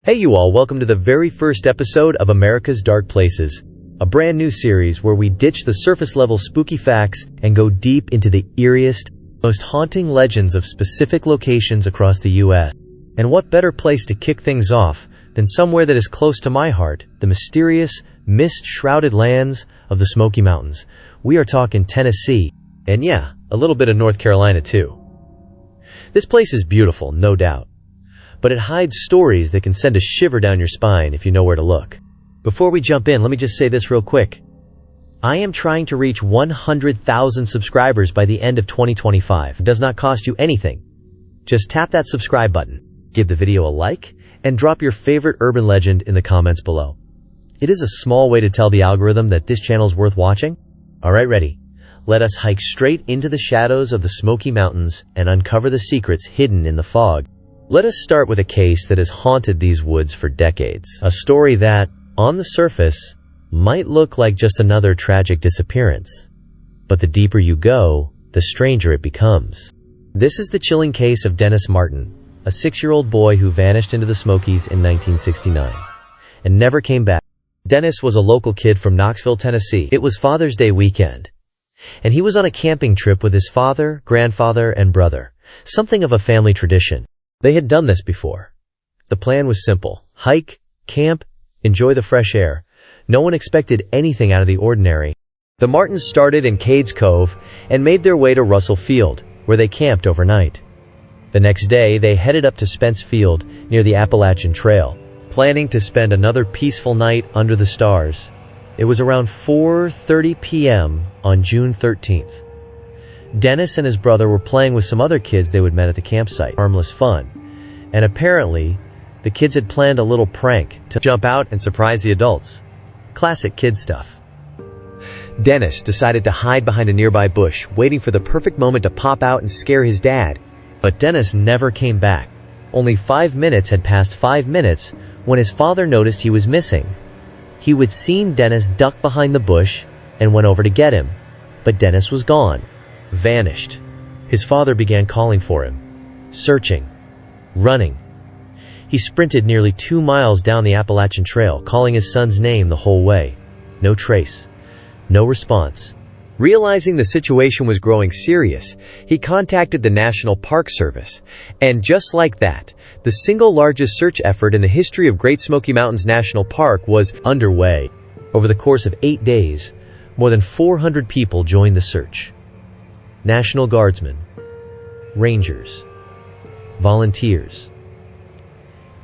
Hey you all, welcome to the very first episode of America's Dark Places, a brand new series where we ditch the surface level spooky facts and go deep into the eeriest, most haunting legends of specific locations across the US. And what better place to kick things off than somewhere that is close to my heart, the mysterious, mist-shrouded lands of the Smoky Mountains. We are talking Tennessee, and yeah, a little bit of North Carolina too. This place is beautiful, no doubt, but it hides stories that can send a shiver down your spine if you know where to look. Before we jump in, let me just say this real quick. I am trying to reach 100,000 subscribers by the end of 2025. It does not cost you anything. Just tap that subscribe button, give the video a like, and drop your favorite urban legend in the comments below. It is a small way to tell the algorithm that this channel is worth watching. Alright, ready? Let us hike straight into the shadows of the Smoky Mountains and uncover the secrets hidden in the fog. Let us start with a case that has haunted these woods for decades. A story that, on the surface, might look like just another tragic disappearance. But the deeper you go, the stranger it becomes. This is the chilling case of Dennis Martin, a 6-year-old boy who vanished into the Smokies in 1969 and never came back. Dennis was a local kid from Knoxville, Tennessee. It was Father's Day weekend, and he was on a camping trip with his father, grandfather, and brother, something of a family tradition. They had done this before. The plan was simple: hike, camp, enjoy the fresh air. No one expected anything out of the ordinary. The Martins started in Cades Cove and made their way to Russell Field, where they camped overnight. The next day, they headed up to Spence Field near the Appalachian Trail, planning to spend another peaceful night under the stars. It was around 4:30 p.m. on June 13th. Dennis and his brother were playing with some other kids they would met at the campsite. Harmless fun. And apparently, the kids had planned a little prank to jump out and surprise the adults. Classic kid stuff. Dennis decided to hide behind a nearby bush, waiting for the perfect moment to pop out and scare his dad. But Dennis never came back. Only 5 minutes had passed 5 minutes when his father noticed he was missing. He would seen Dennis duck behind the bush and went over to get him. But Dennis was gone. Vanished. His father began calling for him. Searching. Running. He sprinted nearly 2 miles down the Appalachian Trail, calling his son's name the whole way. No trace. No response. Realizing the situation was growing serious, he contacted the National Park Service. And just like that, the single largest search effort in the history of Great Smoky Mountains National Park was underway. Over the course of 8 days, more than 400 people joined the search. National Guardsmen, Rangers, volunteers,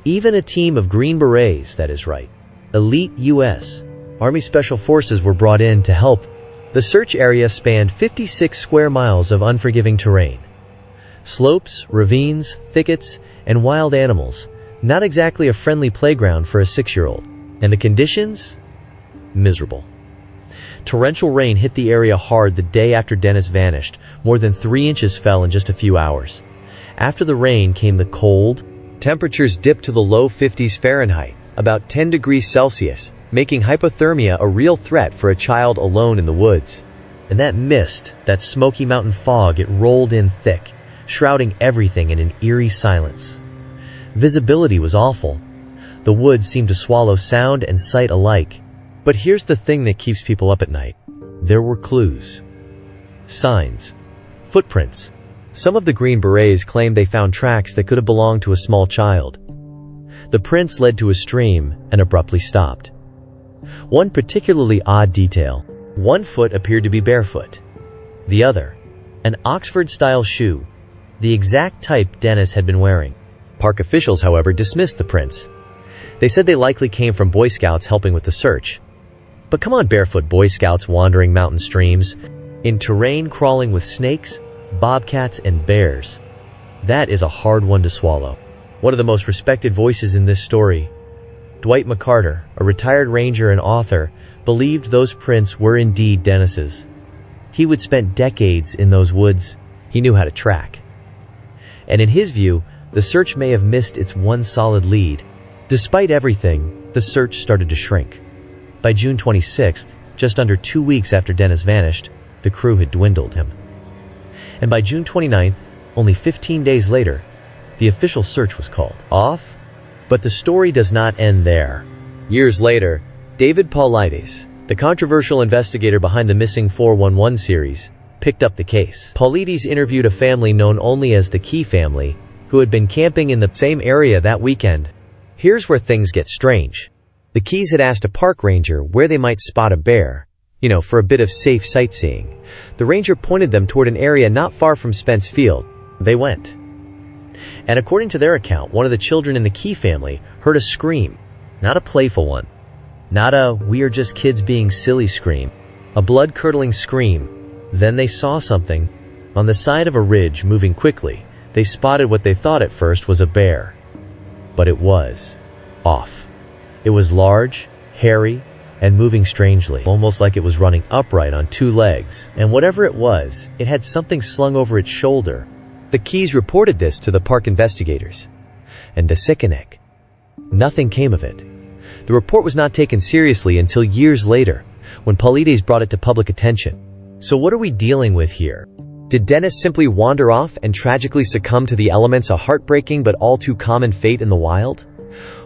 even a team of Green Berets, that is right, elite U.S. Army Special Forces were brought in to help. The search area spanned 56 square miles of unforgiving terrain. Slopes, ravines, thickets, and wild animals. Not exactly a friendly playground for a 6-year-old. And the conditions? Miserable. Torrential rain hit the area hard the day after Dennis vanished. More than 3 inches fell in just a few hours. After the rain came the cold. Temperatures dipped to the low 50s Fahrenheit, about 10 degrees Celsius, making hypothermia a real threat for a child alone in the woods. And that mist, that Smoky Mountain fog, it rolled in thick, shrouding everything in an eerie silence. Visibility was awful. The woods seemed to swallow sound and sight alike. But here's the thing that keeps people up at night. There were clues. Signs. Footprints. Some of the Green Berets claimed they found tracks that could have belonged to a small child. The prints led to a stream and abruptly stopped. One particularly odd detail. One foot appeared to be barefoot. The other, an Oxford-style shoe, the exact type Dennis had been wearing. Park officials, however, dismissed the prints. They said they likely came from Boy Scouts helping with the search. But come on, barefoot Boy Scouts wandering mountain streams, in terrain crawling with snakes, bobcats, and bears. That is a hard one to swallow. One of the most respected voices in this story, Dwight McCarter, a retired ranger and author, believed those prints were indeed Dennis's. He would spend decades in those woods. He knew how to track. And in his view, the search may have missed its one solid lead. Despite everything, the search started to shrink. By June 26th, just under 2 weeks after Dennis vanished, the crew had dwindled him. And by June 29th, only 15 days later, the official search was called off. But the story does not end there. Years later, David Paulides, the controversial investigator behind the missing 411 series, picked up the case. Paulides interviewed a family known only as the Key family, who had been camping in the same area that weekend. Here's where things get strange. The Keys had asked a park ranger where they might spot a bear, for a bit of safe sightseeing. The ranger pointed them toward an area not far from Spence Field. They went. And according to their account, one of the children in the Key family heard a scream. Not a playful one. Not a "we are just kids being silly" scream. A blood-curdling scream. Then they saw something. On the side of a ridge, moving quickly, they spotted what they thought at first was a bear. But it was off. It was large, hairy, and moving strangely, almost like it was running upright on two legs. And whatever it was, it had something slung over its shoulder. The Keys reported this to the park investigators. And the scenic. Nothing came of it. The report was not taken seriously until years later, when Paulides brought it to public attention. So what are we dealing with here? Did Dennis simply wander off and tragically succumb to the elements, a heartbreaking but all too common fate in the wild?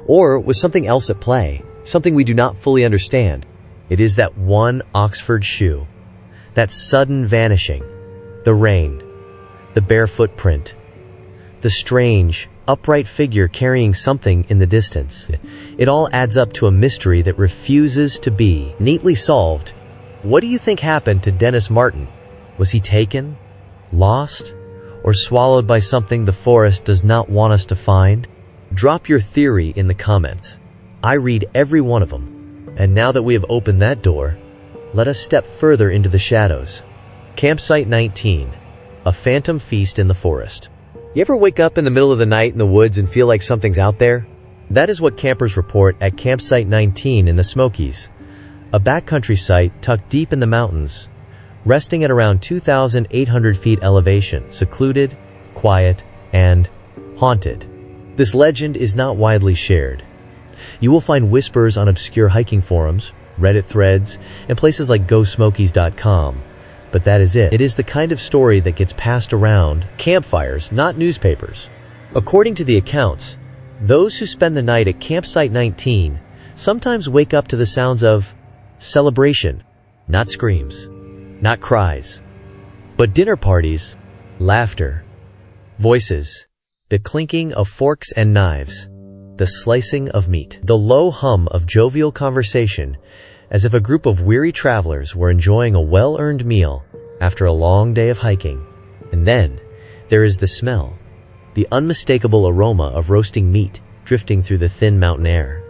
Or was something else at play, something we do not fully understand? It is that one Oxford shoe, that sudden vanishing, the rain, the barefoot print, the strange, upright figure carrying something in the distance. It all adds up to a mystery that refuses to be neatly solved. What do you think happened to Dennis Martin? Was he taken, lost, or swallowed by something the forest does not want us to find? Drop your theory in the comments. I read every one of them. And now that we have opened that door, let us step further into the shadows. Campsite 19. A phantom feast in the forest. You ever wake up in the middle of the night in the woods and feel like something's out there? That is what campers report at Campsite 19 in the Smokies, a backcountry site tucked deep in the mountains, resting at around 2,800 feet elevation, secluded, quiet, and haunted. This legend is not widely shared. You will find whispers on obscure hiking forums, Reddit threads, and places like GoSmokies.com. But that is it. It is the kind of story that gets passed around campfires, not newspapers. According to the accounts, those who spend the night at Campsite 19 sometimes wake up to the sounds of celebration, not screams, not cries, but dinner parties, laughter, voices, the clinking of forks and knives, the slicing of meat, the low hum of jovial conversation, as if a group of weary travelers were enjoying a well-earned meal after a long day of hiking. And then there is the smell, the unmistakable aroma of roasting meat drifting through the thin mountain air.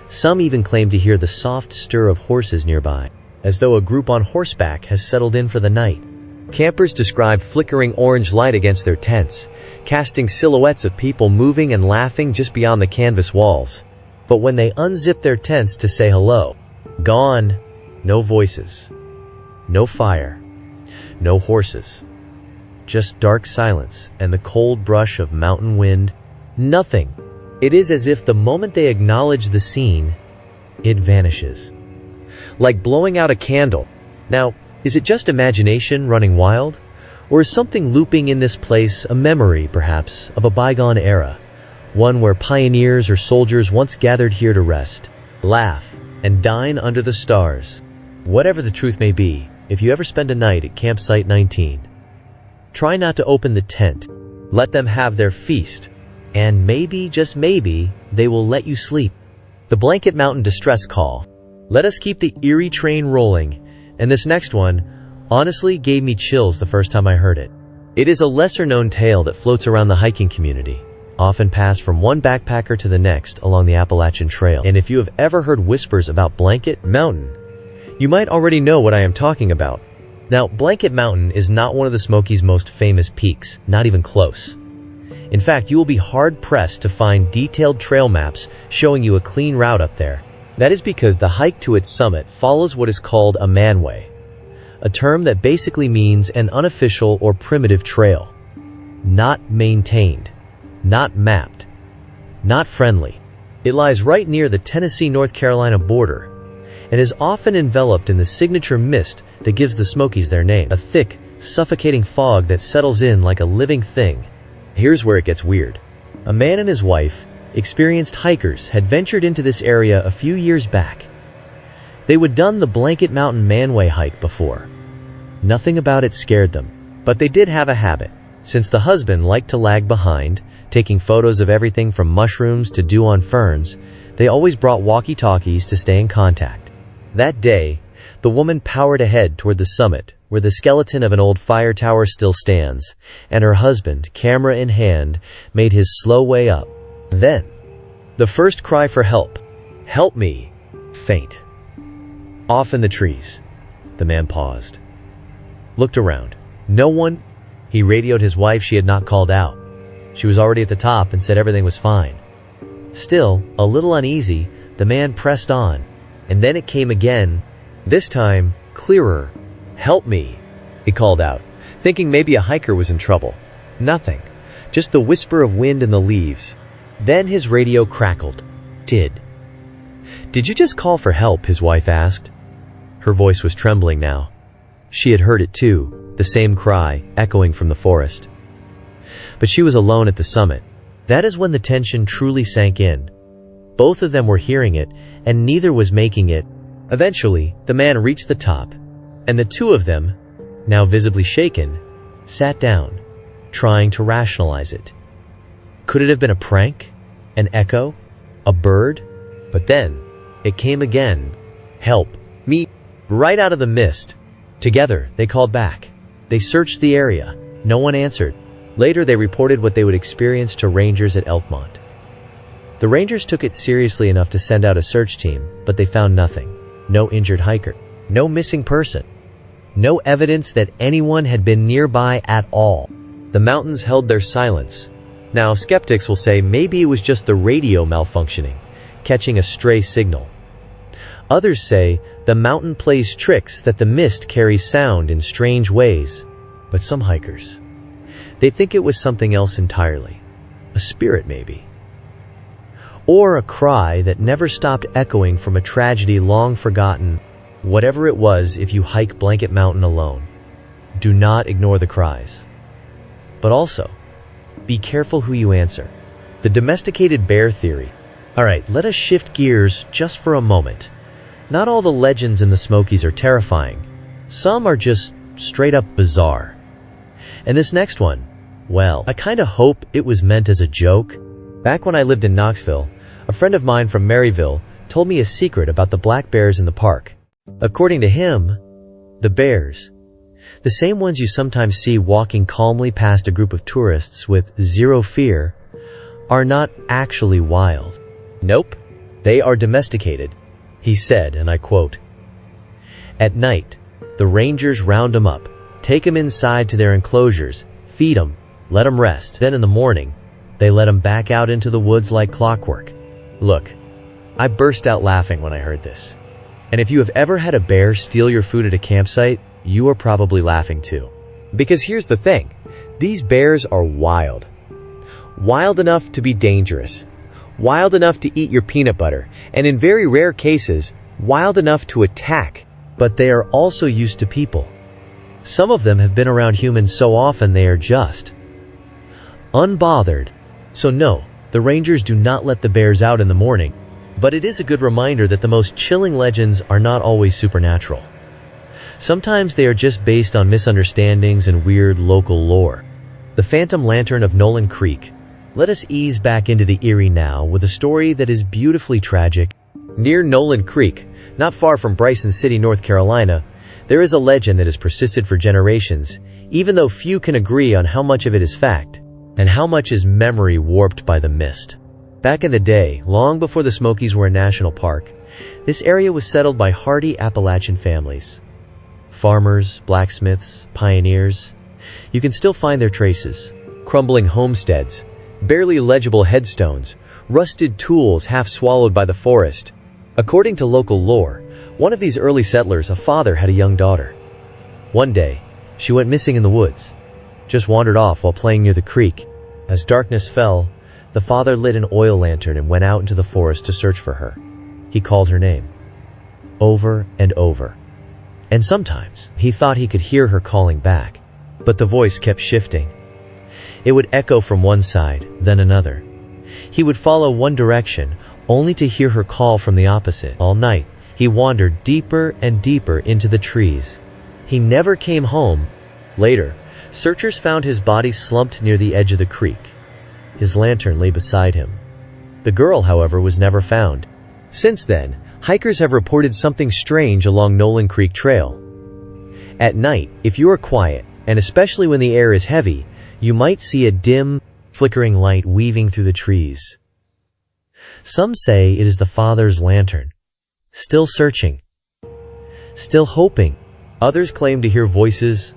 Some even claim to hear the soft stir of horses nearby, as though a group on horseback has settled in for the night. Campers describe flickering orange light against their tents, casting silhouettes of people moving and laughing just beyond the canvas walls. But when they unzip their tents to say hello, gone. No voices, no fire, no horses. Just dark silence and the cold brush of mountain wind. Nothing. It is as if the moment they acknowledge the scene, it vanishes. Like blowing out a candle. Now, is it just imagination running wild? Or is something looping in this place, a memory, perhaps, of a bygone era? One where pioneers or soldiers once gathered here to rest, laugh, and dine under the stars. Whatever the truth may be, if you ever spend a night at Campsite 19, try not to open the tent. Let them have their feast. And maybe, just maybe, they will let you sleep. The Blanket Mountain Distress Call. Let us keep the eerie train rolling. And this next one, honestly, gave me chills the first time I heard it. It is a lesser-known tale that floats around the hiking community, often passed from one backpacker to the next along the Appalachian Trail. And if you have ever heard whispers about Blanket Mountain, you might already know what I am talking about. Now, Blanket Mountain is not one of the Smokies' most famous peaks, not even close. In fact, you will be hard-pressed to find detailed trail maps showing you a clean route up there. That is because the hike to its summit follows what is called a manway, a term that basically means an unofficial or primitive trail. Not maintained, not mapped, not friendly. It lies right near the Tennessee-North Carolina border and is often enveloped in the signature mist that gives the Smokies their name, a thick, suffocating fog that settles in like a living thing. Here's where it gets weird. A man and his wife experienced hikers had ventured into this area a few years back. They would done the Blanket Mountain Manway hike before. Nothing about it scared them, but they did have a habit. Since the husband liked to lag behind, taking photos of everything from mushrooms to dew on ferns, they always brought walkie-talkies to stay in contact. That day, the woman powered ahead toward the summit, where the skeleton of an old fire tower still stands, and her husband, camera in hand, made his slow way up. Then, the first cry for help. "Help me!" Faint. Off in the trees. The man paused. Looked around. No one. He radioed his wife. She had not called out. She was already at the top and said everything was fine. Still, a little uneasy, the man pressed on. And then it came again. This time, clearer. "Help me," he called out, thinking maybe a hiker was in trouble. Nothing. Just the whisper of wind in the leaves. Then his radio crackled. Did you just call for help?" his wife asked. Her voice was trembling now. She had heard it too, the same cry, echoing from the forest. But she was alone at the summit. That is when the tension truly sank in. Both of them were hearing it, and neither was making it. Eventually, the man reached the top, and the two of them, now visibly shaken, sat down, trying to rationalize it. Could it have been a prank? An echo? A bird? But then, it came again. "Help me!" Right out of the mist. Together, they called back. They searched the area. No one answered. Later, they reported what they would experience to rangers at Elkmont. The rangers took it seriously enough to send out a search team, but they found nothing. No injured hiker. No missing person. No evidence that anyone had been nearby at all. The mountains held their silence. Now, skeptics will say maybe it was just the radio malfunctioning, catching a stray signal. Others say the mountain plays tricks, that the mist carries sound in strange ways. But some hikers, they think it was something else entirely. A spirit maybe. Or a cry that never stopped echoing from a tragedy long forgotten. Whatever it was, if you hike Blanket Mountain alone, do not ignore the cries. But also, be careful who you answer. The domesticated bear theory. Alright, let us shift gears just for a moment. Not all the legends in the Smokies are terrifying. Some are just straight up bizarre. And this next one, well, I kinda hope it was meant as a joke. Back when I lived in Knoxville, a friend of mine from Maryville told me a secret about the black bears in the park. According to him, the bears, the same ones you sometimes see walking calmly past a group of tourists with zero fear, are not actually wild. Nope, they are domesticated, he said, and I quote, "At night, the rangers round them up, take them inside to their enclosures, feed them, let them rest. Then in the morning, they let them back out into the woods like clockwork." Look, I burst out laughing when I heard this. And if you have ever had a bear steal your food at a campsite, you are probably laughing too. Because here's the thing, these bears are wild. Wild enough to be dangerous. Wild enough to eat your peanut butter, and in very rare cases, wild enough to attack. But they are also used to people. Some of them have been around humans so often they are just unbothered. So no, the rangers do not let the bears out in the morning. But it is a good reminder that the most chilling legends are not always supernatural. Sometimes they are just based on misunderstandings and weird local lore. The Phantom Lantern of Nolan Creek. Let us ease back into the eerie now with a story that is beautifully tragic. Near Nolan Creek, not far from Bryson City, North Carolina, there is a legend that has persisted for generations, even though few can agree on how much of it is fact, and how much is memory warped by the mist. Back in the day, long before the Smokies were a national park, this area was settled by hardy Appalachian families. Farmers, blacksmiths, pioneers. You can still find their traces. Crumbling homesteads, barely legible headstones, rusted tools half swallowed by the forest. According to local lore, one of these early settlers, a father, had a young daughter. One day, she went missing in the woods, just wandered off while playing near the creek. As darkness fell, the father lit an oil lantern and went out into the forest to search for her. He called her name, over and over. And sometimes, he thought he could hear her calling back, but the voice kept shifting. It would echo from one side, then another. He would follow one direction, only to hear her call from the opposite. All night, he wandered deeper and deeper into the trees. He never came home. Later, searchers found his body slumped near the edge of the creek. His lantern lay beside him. The girl, however, was never found. Since then, hikers have reported something strange along Nolan Creek Trail. At night, if you are quiet, and especially when the air is heavy, you might see a dim, flickering light weaving through the trees. Some say it is the father's lantern, still searching, still hoping. Others claim to hear voices,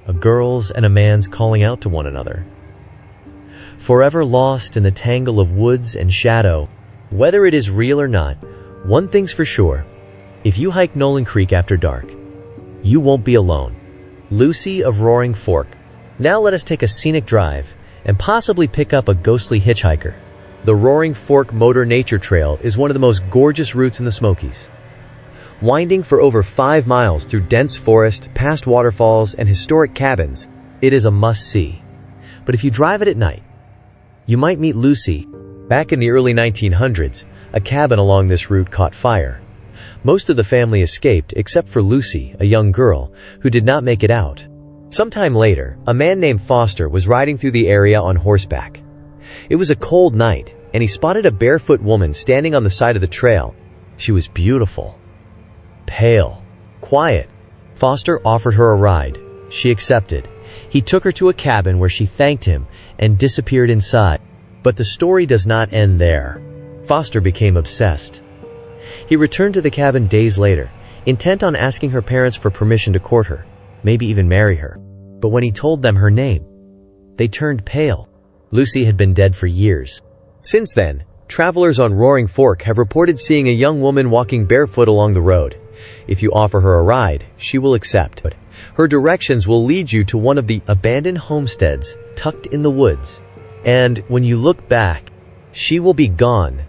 a girl's and a man's calling out to one another. Forever lost in the tangle of woods and shadow. Whether it is real or not, one thing's for sure: if you hike Nolan Creek after dark, you won't be alone. Lucy of Roaring Fork. Now let us take a scenic drive and possibly pick up a ghostly hitchhiker. The Roaring Fork Motor Nature Trail is one of the most gorgeous routes in the Smokies. Winding for over 5 miles through dense forest, past waterfalls, and historic cabins, it is a must-see. But if you drive it at night, you might meet Lucy. Back in the early 1900s, a cabin along this route caught fire. Most of the family escaped except for Lucy, a young girl, who did not make it out. Sometime later, a man named Foster was riding through the area on horseback. It was a cold night, and he spotted a barefoot woman standing on the side of the trail. She was beautiful, pale, quiet. Foster offered her a ride. She accepted. He took her to a cabin where she thanked him and disappeared inside. But the story does not end there. Foster became obsessed. He returned to the cabin days later, intent on asking her parents for permission to court her, maybe even marry her. But when he told them her name, they turned pale. Lucy had been dead for years. Since then, travelers on Roaring Fork have reported seeing a young woman walking barefoot along the road. If you offer her a ride, she will accept. But her directions will lead you to one of the abandoned homesteads tucked in the woods. And when you look back, she will be gone.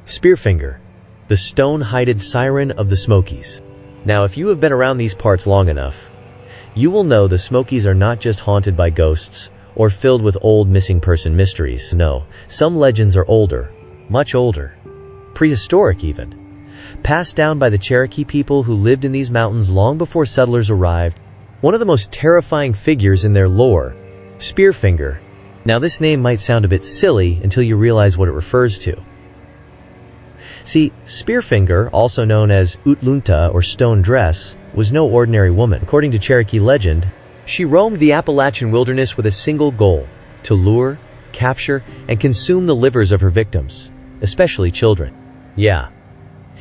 Spearfinger, the stone-hided siren of the Smokies. Now, if you have been around these parts long enough, you will know the Smokies are not just haunted by ghosts or filled with old missing person mysteries. No, some legends are older, much older, prehistoric even, passed down by the Cherokee people who lived in these mountains long before settlers arrived. One of the most terrifying figures in their lore, Spearfinger. Now, this name might sound a bit silly until you realize what it refers to. See, Spearfinger, also known as Utlunta or Stone Dress, was no ordinary woman. According to Cherokee legend, she roamed the Appalachian wilderness with a single goal: to lure, capture, and consume the livers of her victims, especially children. Yeah,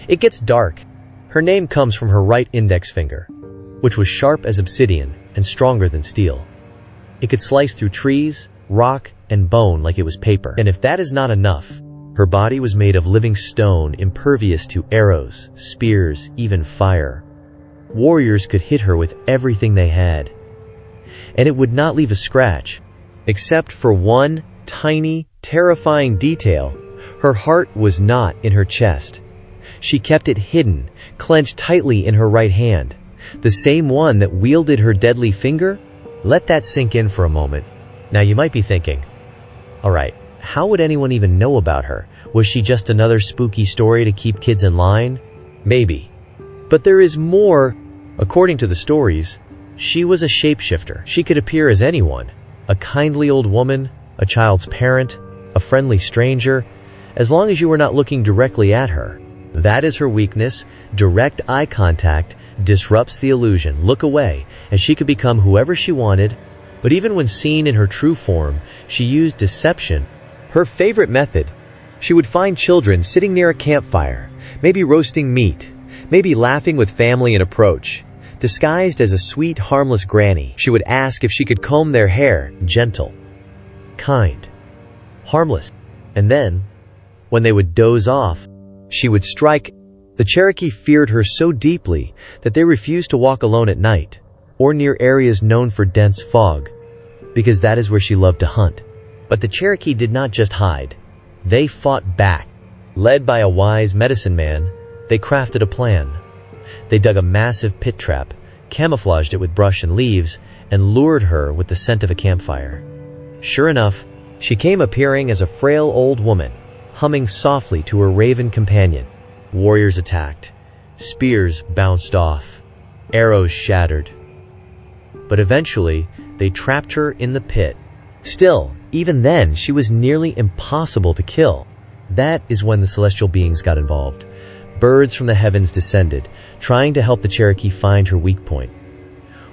it gets dark. Her name comes from her right index finger, which was sharp as obsidian and stronger than steel. It could slice through trees, rock, and bone like it was paper. And if that is not enough, her body was made of living stone, impervious to arrows, spears, even fire. Warriors could hit her with everything they had, and it would not leave a scratch, except for one tiny, terrifying detail. Her heart was not in her chest. She kept it hidden, clenched tightly in her right hand, the same one that wielded her deadly finger. Let that sink in for a moment. Now you might be thinking, alright, how would anyone even know about her? Was she just another spooky story to keep kids in line? Maybe. But there is more. According to the stories, she was a shapeshifter. She could appear as anyone: a kindly old woman, a child's parent, a friendly stranger, as long as you were not looking directly at her. That is her weakness. Direct eye contact disrupts the illusion. Look away, and she could become whoever she wanted. But even when seen in her true form, she used deception. Her favorite method: she would find children sitting near a campfire, maybe roasting meat, maybe laughing with family, and approach. Disguised as a sweet, harmless granny, she would ask if she could comb their hair. Gentle, kind, harmless. And then, when they would doze off, she would strike. The Cherokee feared her so deeply that they refused to walk alone at night or near areas known for dense fog, because that is where she loved to hunt. But the Cherokee did not just hide. They fought back. Led by a wise medicine man, they crafted a plan. They dug a massive pit trap, camouflaged it with brush and leaves, and lured her with the scent of a campfire. Sure enough, she came appearing as a frail old woman, humming softly to her raven companion. Warriors attacked. Spears bounced off. Arrows shattered. But eventually, they trapped her in the pit. Still, even then, she was nearly impossible to kill. That is when the celestial beings got involved. Birds from the heavens descended, trying to help the Cherokee find her weak point.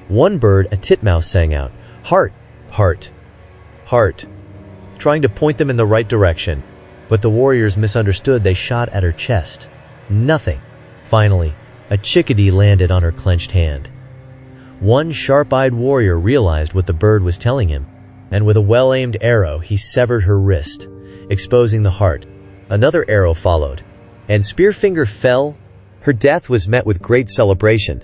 One bird, a titmouse, sang out, "Heart, heart, heart," trying to point them in the right direction. But the warriors misunderstood. They shot at her chest. Nothing. Finally, a chickadee landed on her clenched hand. One sharp-eyed warrior realized what the bird was telling him, and with a well-aimed arrow, he severed her wrist, exposing the heart. Another arrow followed, and Spearfinger fell. Her death was met with great celebration.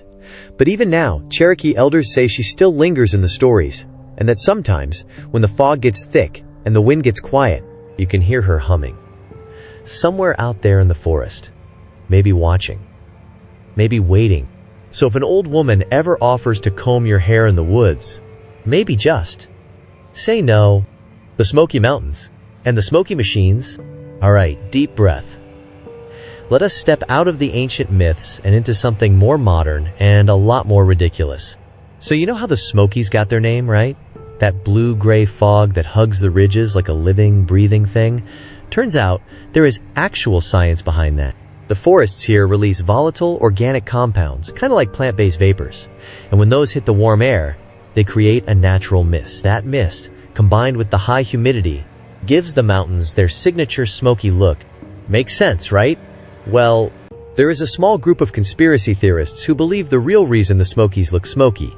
But even now, Cherokee elders say she still lingers in the stories, and that sometimes, when the fog gets thick and the wind gets quiet, you can hear her humming. Somewhere out there in the forest, maybe watching, maybe waiting. So if an old woman ever offers to comb your hair in the woods, maybe just say no. The Smoky Mountains and the Smoky Machines. All right, deep breath. Let us step out of the ancient myths and into something more modern and a lot more ridiculous. So you know how the Smokies got their name, right? That blue-gray fog that hugs the ridges like a living, breathing thing. Turns out there is actual science behind that. The forests here release volatile organic compounds, kind of like plant-based vapors. And when those hit the warm air, they create a natural mist. That mist, combined with the high humidity, gives the mountains their signature smoky look. Makes sense, right? Well, there is a small group of conspiracy theorists who believe the real reason the Smokies look smoky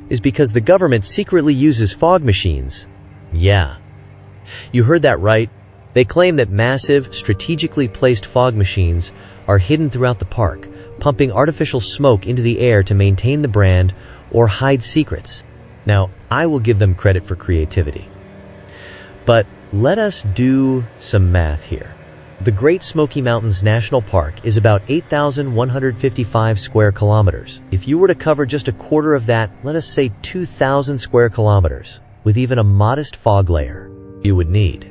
is because the government secretly uses fog machines. Yeah, you heard that right. They claim that massive, strategically placed fog machines are hidden throughout the park, pumping artificial smoke into the air to maintain the brand or hide secrets. Now, I will give them credit for creativity. But let us do some math here. The Great Smoky Mountains National Park is about 8,155 square kilometers. If you were to cover just a quarter of that, let us say 2,000 square kilometers, with even a modest fog layer, you would need,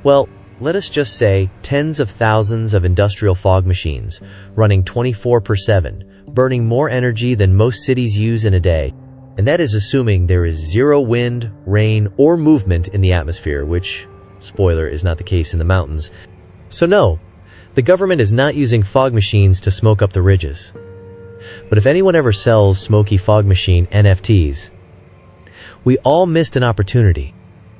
well, let us just say tens of thousands of industrial fog machines running 24/7, burning more energy than most cities use in a day. And that is assuming there is zero wind, rain, or movement in the atmosphere, which, spoiler, is not the case in the mountains. So no, the government is not using fog machines to smoke up the ridges. But if anyone ever sells smoky fog machine NFTs, we all missed an opportunity.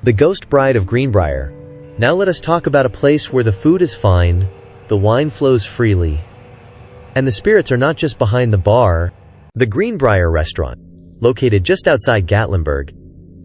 The Ghost Bride of Greenbrier. Now let us talk about a place where the food is fine, the wine flows freely, and the spirits are not just behind the bar. The Greenbrier restaurant, located just outside Gatlinburg,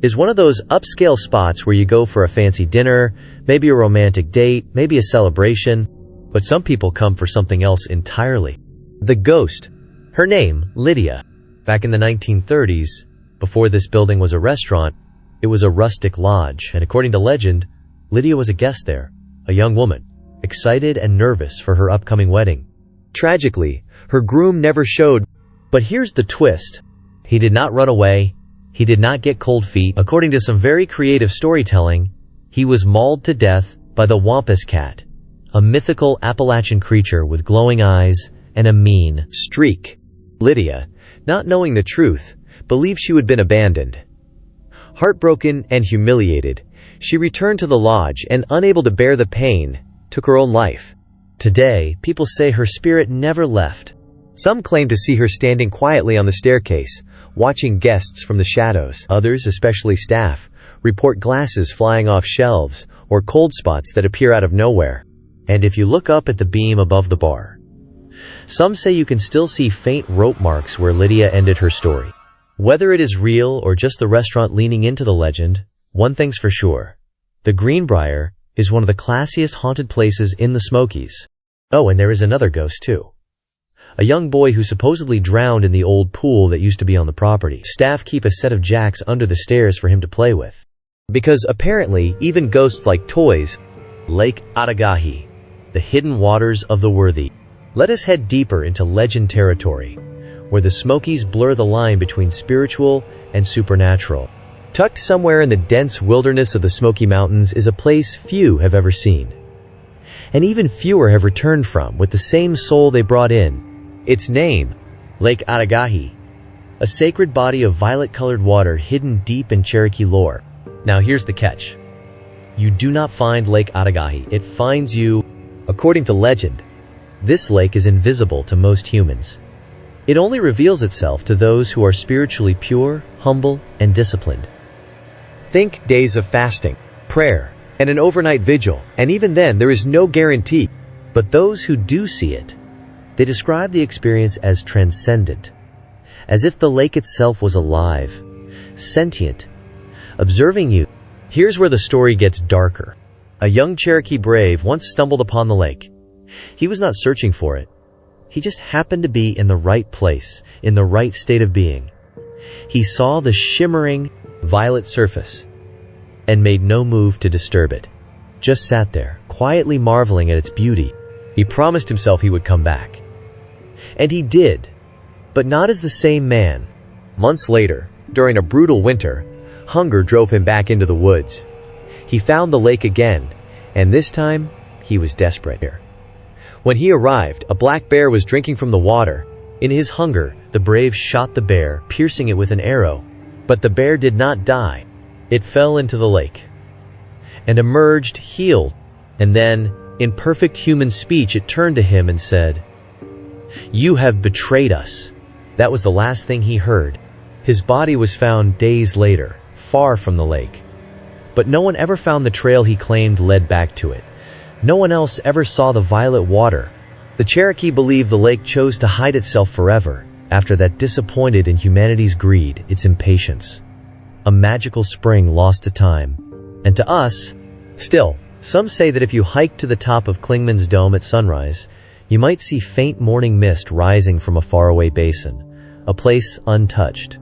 is one of those upscale spots where you go for a fancy dinner, maybe a romantic date, maybe a celebration, but some people come for something else entirely. The ghost. Her name, Lydia. Back in the 1930s, before this building was a restaurant, it was a rustic lodge, and according to legend, Lydia was a guest there, a young woman, excited and nervous for her upcoming wedding. Tragically, her groom never showed, but here's the twist. He did not run away. He did not get cold feet. According to some very creative storytelling, he was mauled to death by the Wampus Cat, a mythical Appalachian creature with glowing eyes and a mean streak. Lydia, not knowing the truth, believed she had been abandoned. Heartbroken and humiliated, she returned to the lodge and, unable to bear the pain, took her own life. Today, people say her spirit never left. Some claim to see her standing quietly on the staircase, watching guests from the shadows. Others, especially staff, report glasses flying off shelves or cold spots that appear out of nowhere. And if you look up at the beam above the bar, some say you can still see faint rope marks where Lydia ended her story. Whether it is real or just the restaurant leaning into the legend, one thing's for sure. The Greenbrier is one of the classiest haunted places in the Smokies. Oh, and there is another ghost too. A young boy who supposedly drowned in the old pool that used to be on the property. Staff keep a set of jacks under the stairs for him to play with. Because apparently, even ghosts like toys. Lake Adagahi, the hidden waters of the worthy. Let us head deeper into legend territory, where the Smokies blur the line between spiritual and supernatural. Tucked somewhere in the dense wilderness of the Smoky Mountains is a place few have ever seen. and even fewer have returned from with the same soul they brought in. Its name, Lake Adagahi, a sacred body of violet-colored water hidden deep in Cherokee lore. Now here's the catch. You do not find Lake Adagahi, it finds you. According to legend, this lake is invisible to most humans. It only reveals itself to those who are spiritually pure, humble, and disciplined. Think days of fasting, prayer, and an overnight vigil, and even then there is no guarantee. But those who do see it, they describe the experience as transcendent, as if the lake itself was alive, sentient, observing you. Here's where the story gets darker. A young Cherokee brave once stumbled upon the lake. He was not searching for it. He just happened to be in the right place, in the right state of being. He saw the shimmering, violet surface and made no move to disturb it. Just sat there, quietly marveling at its beauty. He promised himself he would come back. And he did, but not as the same man. Months later, during a brutal winter, hunger drove him back into the woods. He found the lake again, and this time, he was desperate. When he arrived, a black bear was drinking from the water. In his hunger, the brave shot the bear, piercing it with an arrow. But the bear did not die. It fell into the lake and emerged healed. And then, in perfect human speech, it turned to him and said, "You have betrayed us." That was the last thing he heard. His body was found days later, far from the lake. But no one ever found the trail he claimed led back to it. No one else ever saw the violet water. The Cherokee believed the lake chose to hide itself forever, after that disappointed in humanity's greed, its impatience. A magical spring lost to time. And to us, still, some say that if you hike to the top of Clingman's Dome at sunrise, you might see faint morning mist rising from a faraway basin, a place untouched,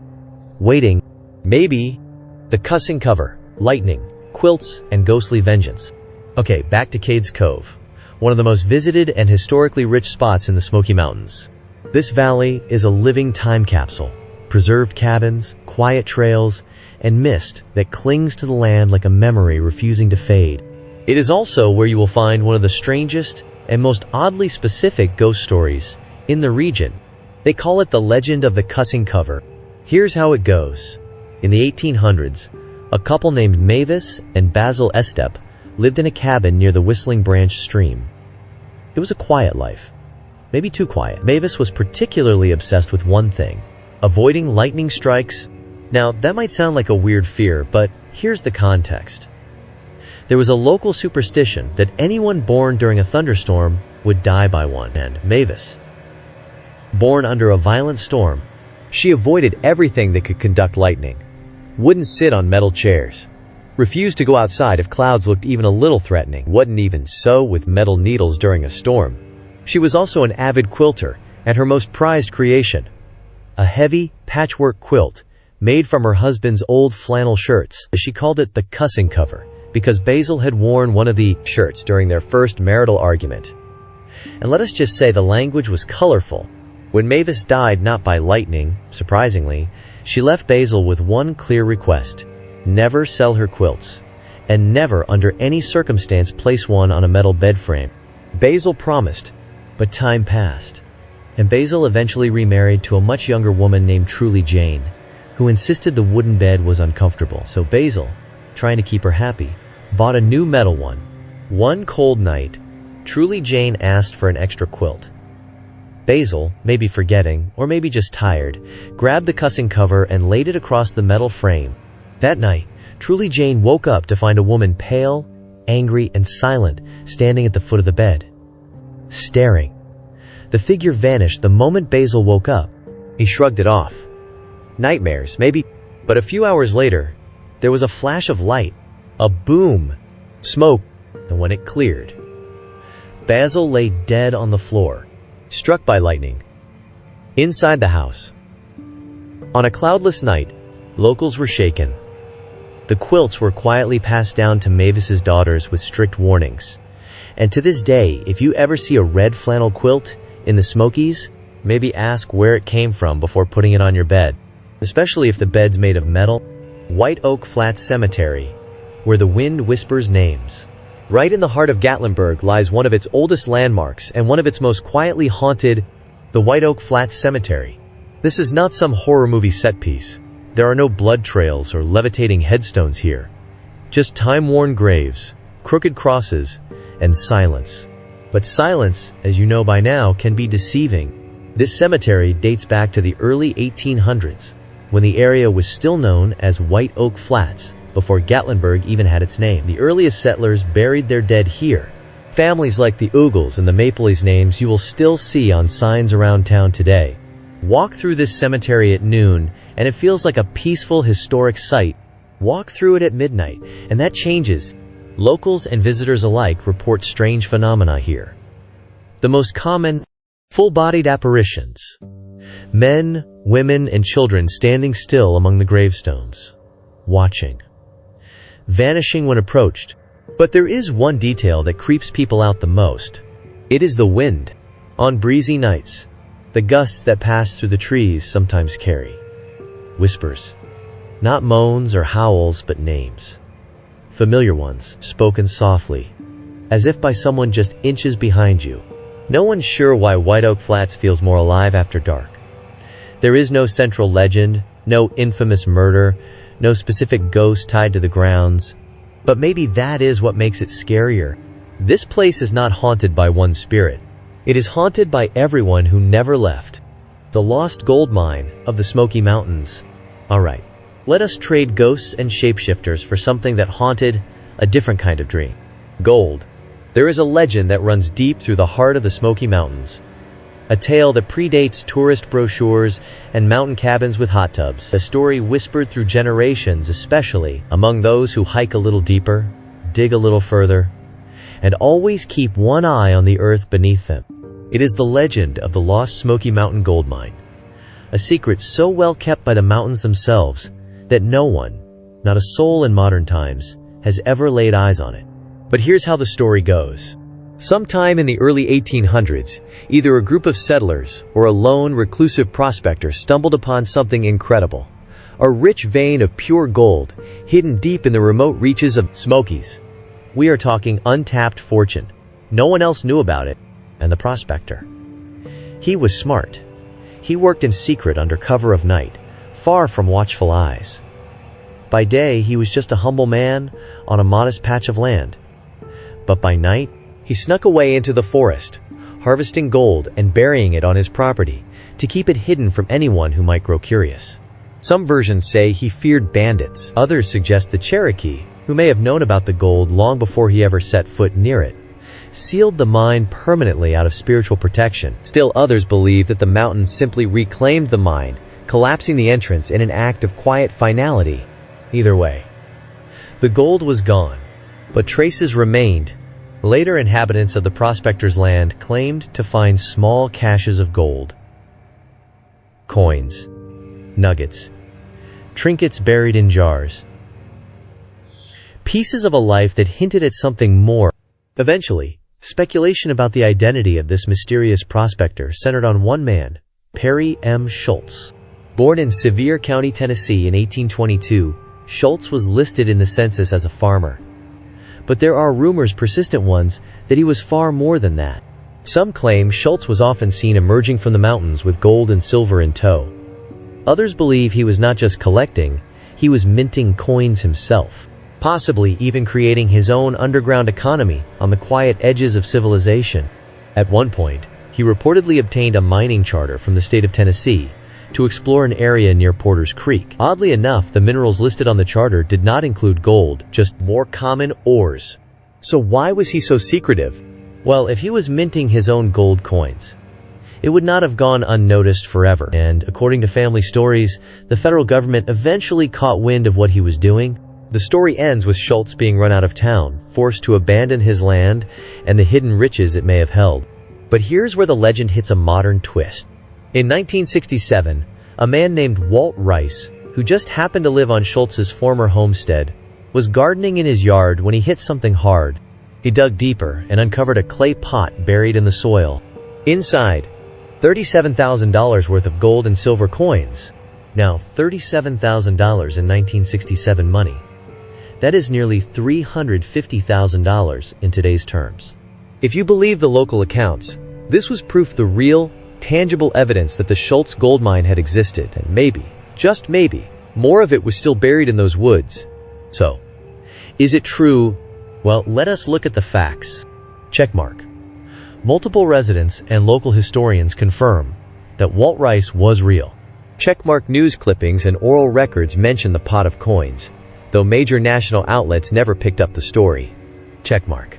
waiting, maybe, the cussing cover, lightning, quilts, and ghostly vengeance. Okay, back to Cades Cove, one of the most visited and historically rich spots in the Smoky Mountains. This valley is a living time capsule, preserved cabins, quiet trails, and mist that clings to the land like a memory refusing to fade. It is also where you will find one of the strangest and most oddly specific ghost stories in the region. They call it the legend of the cussing cover. Here's how it goes. In the 1800s, a couple named Mavis and Basil Estep lived in a cabin near the Whistling Branch stream. It was a quiet life. Maybe too quiet. Mavis was particularly obsessed with one thing: avoiding lightning strikes. Now, that might sound like a weird fear, but here's the context. There was a local superstition that anyone born during a thunderstorm would die by one, and Mavis, born under a violent storm, she avoided everything that could conduct lightning, wouldn't sit on metal chairs, refused to go outside if clouds looked even a little threatening, wouldn't even sew with metal needles during a storm. She was also an avid quilter, and her most prized creation, a heavy, patchwork quilt made from her husband's old flannel shirts. She called it the cussing cover, because Basil had worn one of the shirts during their first marital argument. And let us just say the language was colorful. When Mavis died not by lightning, surprisingly, she left Basil with one clear request: never sell her quilts, and never under any circumstance place one on a metal bed frame. Basil promised, but time passed, and Basil eventually remarried to a much younger woman named Truly Jane, who insisted the wooden bed was uncomfortable. So Basil, trying to keep her happy, bought a new metal one. One cold night, Truly Jane asked for an extra quilt. Basil, maybe forgetting, or maybe just tired, grabbed the cussing cover and laid it across the metal frame. That night, Truly Jane woke up to find a woman pale, angry, and silent standing at the foot of the bed, staring. The figure vanished the moment Basil woke up. He shrugged it off. Nightmares, maybe. But a few hours later, there was a flash of light, a boom, smoke, and when it cleared, Basil lay dead on the floor, struck by lightning, inside the house. On a cloudless night, locals were shaken. The quilts were quietly passed down to Mavis's daughters with strict warnings. And to this day, if you ever see a red flannel quilt in the Smokies, maybe ask where it came from before putting it on your bed, especially if the bed's made of metal. White Oak Flats Cemetery, where the wind whispers names. Right in the heart of Gatlinburg lies one of its oldest landmarks and one of its most quietly haunted, the White Oak Flats Cemetery. This is not some horror movie set piece. There are no blood trails or levitating headstones here. Just time-worn graves, crooked crosses, and silence. But silence, as you know by now, can be deceiving. This cemetery dates back to the early 1800s, when the area was still known as White Oak Flats, before Gatlinburg even had its name. The earliest settlers buried their dead here. Families like the Oogles and the Mapleys names you will still see on signs around town today. Walk through this cemetery at noon, and it feels like a peaceful, historic site. Walk through it at midnight, and that changes. Locals and visitors alike report strange phenomena here. The most common, full-bodied apparitions. Men, women, and children standing still among the gravestones, watching. Vanishing when approached. But there is one detail that creeps people out the most. It is the wind. On breezy nights, the gusts that pass through the trees sometimes carry whispers. Not moans or howls, but names. Familiar ones, spoken softly, as if by someone just inches behind you. No one's sure why White Oak Flats feels more alive after dark. There is no central legend, no infamous murder, no specific ghost tied to the grounds. But maybe that is what makes it scarier. This place is not haunted by one spirit. It is haunted by everyone who never left. The lost gold mine of the Smoky Mountains. Alright, let us trade ghosts and shapeshifters for something that haunted a different kind of dream. Gold. There is a legend that runs deep through the heart of the Smoky Mountains. A tale that predates tourist brochures and mountain cabins with hot tubs. A story whispered through generations, especially among those who hike a little deeper, dig a little further, and always keep one eye on the earth beneath them. It is the legend of the lost Smoky Mountain gold mine. A secret so well kept by the mountains themselves that no one, not a soul in modern times, has ever laid eyes on it. But here's how the story goes. Sometime in the early 1800s, either a group of settlers or a lone, reclusive prospector stumbled upon something incredible. A rich vein of pure gold, hidden deep in the remote reaches of Smokies. We are talking untapped fortune. No one else knew about it, and the prospector. He was smart. He worked in secret under cover of night, far from watchful eyes. By day, he was just a humble man on a modest patch of land. But by night, he snuck away into the forest, harvesting gold and burying it on his property to keep it hidden from anyone who might grow curious. Some versions say he feared bandits. Others suggest the Cherokee, who may have known about the gold long before he ever set foot near it, sealed the mine permanently out of spiritual protection. Still others believe that the mountains simply reclaimed the mine, collapsing the entrance in an act of quiet finality. Either way, the gold was gone, but traces remained. Later inhabitants of the prospector's land claimed to find small caches of gold. Coins, nuggets, trinkets buried in jars. Pieces of a life that hinted at something more. Eventually, speculation about the identity of this mysterious prospector centered on one man, Perry M. Schultz. Born in Sevier County, Tennessee in 1822, Schultz was listed in the census as a farmer. But there are rumors, persistent ones, that he was far more than that. Some claim Schultz was often seen emerging from the mountains with gold and silver in tow. Others believe he was not just collecting, he was minting coins himself, possibly even creating his own underground economy on the quiet edges of civilization. At one point, he reportedly obtained a mining charter from the state of Tennessee to explore an area near Porter's Creek. Oddly enough, the minerals listed on the charter did not include gold, just more common ores. So why was he so secretive? Well, if he was minting his own gold coins, it would not have gone unnoticed forever. And according to family stories, the federal government eventually caught wind of what he was doing. The story ends with Schultz being run out of town, forced to abandon his land and the hidden riches it may have held. But here's where the legend hits a modern twist. In 1967, a man named Walt Rice, who just happened to live on Schultz's former homestead, was gardening in his yard when he hit something hard. He dug deeper and uncovered a clay pot buried in the soil. Inside, $37,000 worth of gold and silver coins. Now, $37,000 in 1967 money. That is nearly $350,000 in today's terms. If you believe the local accounts, this was proof the real, tangible evidence that the Schultz gold mine had existed, and maybe, just maybe, more of it was still buried in those woods. So, is it true? Well, let us look at the facts. Checkmark. Multiple residents and local historians confirm that Walt Rice was real. Checkmark news clippings and oral records mention the pot of coins, though major national outlets never picked up the story. Checkmark.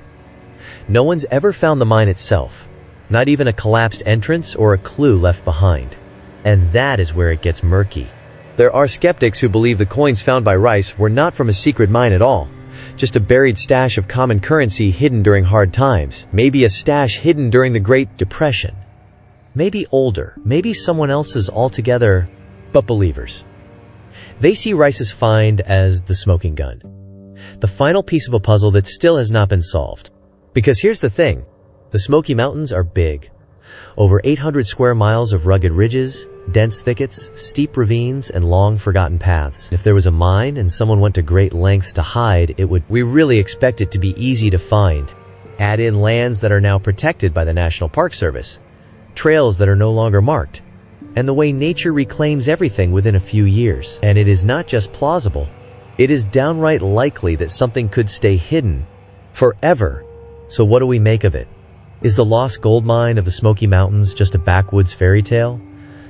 No one's ever found the mine itself, not even a collapsed entrance or a clue left behind. And that is where it gets murky. There are skeptics who believe the coins found by Rice were not from a secret mine at all, just a buried stash of common currency hidden during hard times, maybe a stash hidden during the Great Depression. Maybe older, maybe someone else's altogether, but believers. They see Rice's find as the smoking gun, the final piece of a puzzle that still has not been solved. Because here's the thing, the Smoky Mountains are big. Over 800 square miles of rugged ridges, dense thickets, steep ravines, and long forgotten paths. If there was a mine and someone went to great lengths to hide, we really expect it to be easy to find. Add in lands that are now protected by the National Park Service, trails that are no longer marked, and the way nature reclaims everything within a few years. And it is not just plausible, it is downright likely that something could stay hidden forever. So what do we make of it? Is the lost gold mine of the Smoky Mountains just a backwoods fairy tale?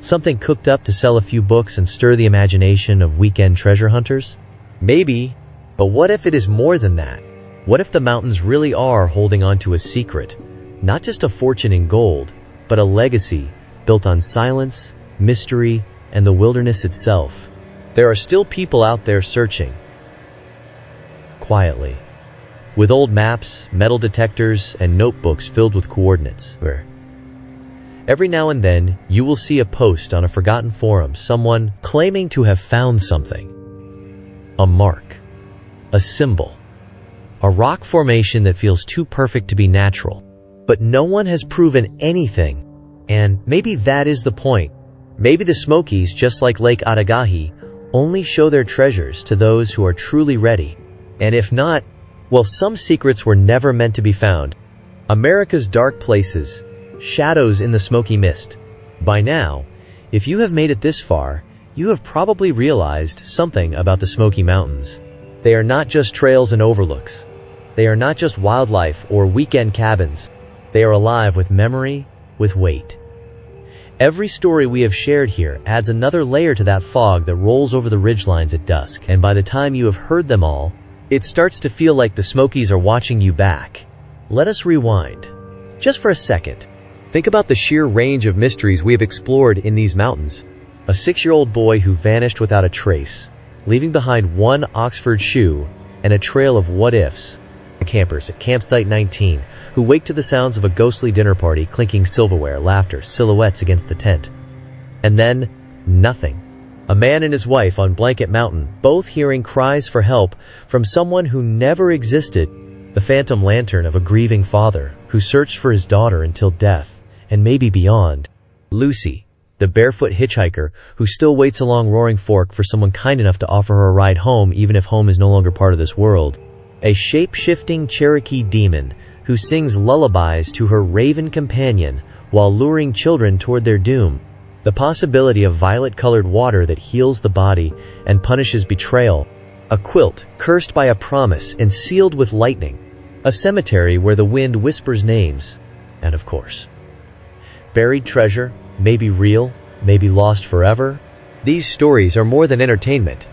Something cooked up to sell a few books and stir the imagination of weekend treasure hunters? Maybe, but what if it is more than that? What if the mountains really are holding on to a secret? Not just a fortune in gold, but a legacy built on silence, mystery, and the wilderness itself. There are still people out there searching. Quietly. With old maps, metal detectors, and notebooks filled with coordinates. Where every now and then, you will see a post on a forgotten forum, someone claiming to have found something. A mark. A symbol. A rock formation that feels too perfect to be natural. But no one has proven anything. And maybe that is the point. Maybe the Smokies, just like Lake Adagahi, only show their treasures to those who are truly ready. And if not, well, some secrets were never meant to be found. America's dark places, shadows in the smoky mist. By now, if you have made it this far, you have probably realized something about the Smoky Mountains. They are not just trails and overlooks. They are not just wildlife or weekend cabins. They are alive with memory, with weight. Every story we have shared here adds another layer to that fog that rolls over the ridgelines at dusk, and by the time you have heard them all, it starts to feel like the Smokies are watching you back. Let us rewind. Just for a second. Think about the sheer range of mysteries we have explored in these mountains. A 6-year-old boy who vanished without a trace, leaving behind one Oxford shoe and a trail of what-ifs. Campers at Campsite 19, who wake to the sounds of a ghostly dinner party, clinking silverware, laughter, silhouettes against the tent. And then, nothing. A man and his wife on Blanket Mountain, both hearing cries for help from someone who never existed. The phantom lantern of a grieving father who searched for his daughter until death, and maybe beyond. Lucy, the barefoot hitchhiker who still waits along Roaring Fork for someone kind enough to offer her a ride home even if home is no longer part of this world. A shape-shifting Cherokee demon who sings lullabies to her raven companion while luring children toward their doom. The possibility of violet-colored water that heals the body and punishes betrayal. A quilt cursed by a promise and sealed with lightning. A cemetery where the wind whispers names. And of course, buried treasure, maybe real, maybe lost forever. These stories are more than entertainment.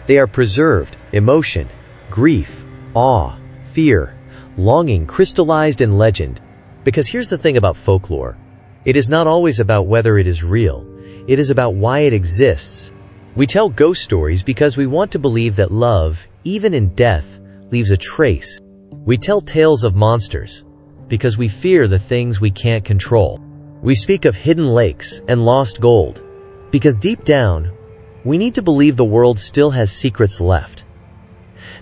They are preserved emotion, grief, awe, fear, longing crystallized in legend. Because here's the thing about folklore. It is not always about whether it is real. It is about why it exists. We tell ghost stories because we want to believe that love, even in death, leaves a trace. We tell tales of monsters because we fear the things we can't control. We speak of hidden lakes and lost gold because deep down, we need to believe the world still has secrets left.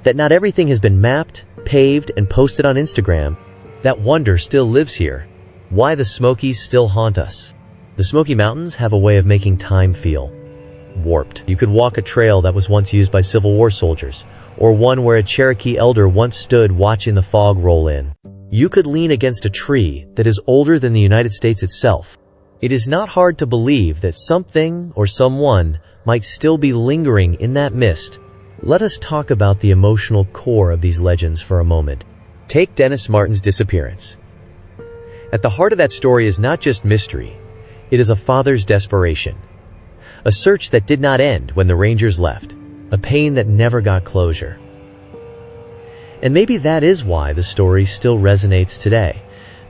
That not everything has been mapped, paved, and posted on Instagram. That wonder still lives here. Why the Smokies still haunt us. The Smoky Mountains have a way of making time feel warped. You could walk a trail that was once used by Civil War soldiers, or one where a Cherokee elder once stood watching the fog roll in. You could lean against a tree that is older than the United States itself. It is not hard to believe that something or someone might still be lingering in that mist. Let us talk about the emotional core of these legends for a moment. Take Dennis Martin's disappearance. At the heart of that story is not just mystery, it is a father's desperation. A search that did not end when the Rangers left. A pain that never got closure. And maybe that is why the story still resonates today,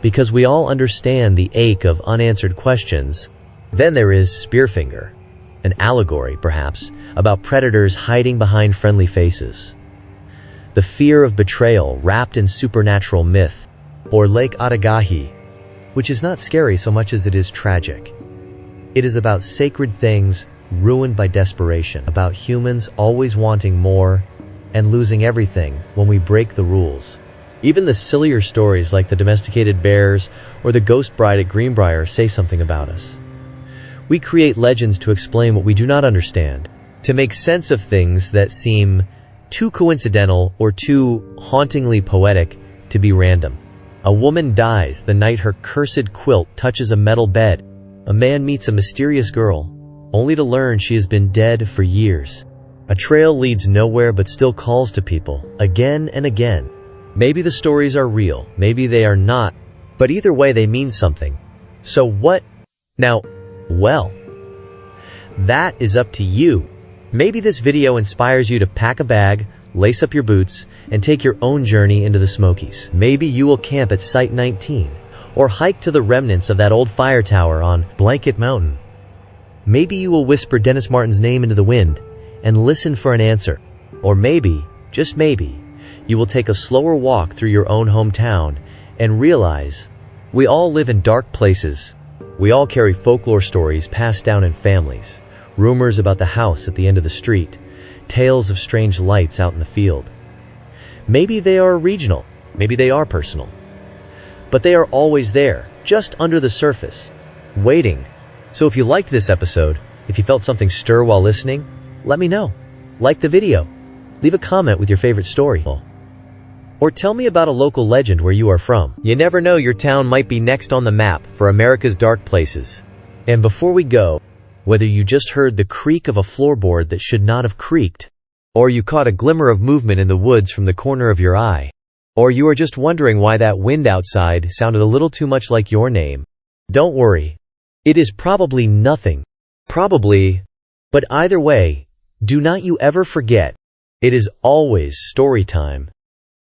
because we all understand the ache of unanswered questions. Then there is Spearfinger, an allegory, perhaps, about predators hiding behind friendly faces. The fear of betrayal wrapped in supernatural myth, or Lake Adagahi, which is not scary so much as it is tragic. It is about sacred things ruined by desperation, about humans always wanting more and losing everything when we break the rules. Even the sillier stories like the domesticated bears or the ghost bride at Greenbrier say something about us. We create legends to explain what we do not understand, to make sense of things that seem too coincidental or too hauntingly poetic to be random. A woman dies the night her cursed quilt touches a metal bed. A man meets a mysterious girl, only to learn she has been dead for years. A trail leads nowhere but still calls to people, again and again. Maybe the stories are real, maybe they are not, but either way they mean something. So what now? Well, that is up to you. Maybe this video inspires you to pack a bag, lace up your boots, and take your own journey into the Smokies. Maybe you will camp at Site 19, or hike to the remnants of that old fire tower on Blanket Mountain. Maybe you will whisper Dennis Martin's name into the wind and listen for an answer. Or maybe, just maybe, you will take a slower walk through your own hometown and realize we all live in dark places. We all carry folklore stories passed down in families, rumors about the house at the end of the street, tales of strange lights out in the field. Maybe they are regional, maybe they are personal, but they are always there, just under the surface, waiting. So if you liked this episode, if you felt something stir while listening, let me know. Like the video, leave a comment with your favorite story, or tell me about a local legend where you are from. You never know, your town might be next on the map for America's dark places. And before we go, whether you just heard the creak of a floorboard that should not have creaked, or you caught a glimmer of movement in the woods from the corner of your eye, or you are just wondering why that wind outside sounded a little too much like your name, don't worry. It is probably nothing. Probably. But either way, do not you ever forget, it is always story time.